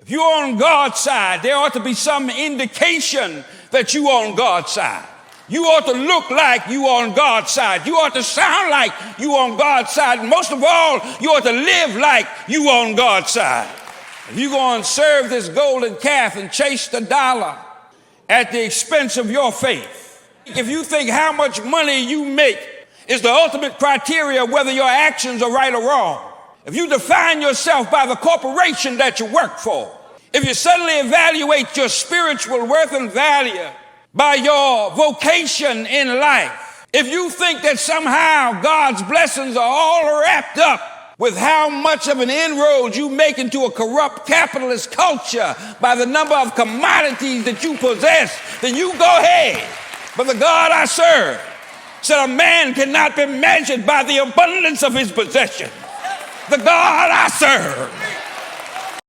If you're on God's side, there ought to be some indication that you're on God's side. You ought to look like you on God's side. You ought to sound like you on God's side. And most of all, you ought to live like you on God's side. If you go and serve this golden calf and chase the dollar at the expense of your faith, if you think how much money you make is the ultimate criteria of whether your actions are right or wrong, if you define yourself by the corporation that you work for, if you suddenly evaluate your spiritual worth and value by your vocation in life, if you think that somehow God's blessings are all wrapped up with how much of an inroad you make into a corrupt capitalist culture by the number of commodities that you possess, then you go ahead. But the God I serve said a man cannot be measured by the abundance of his possessions. The God I serve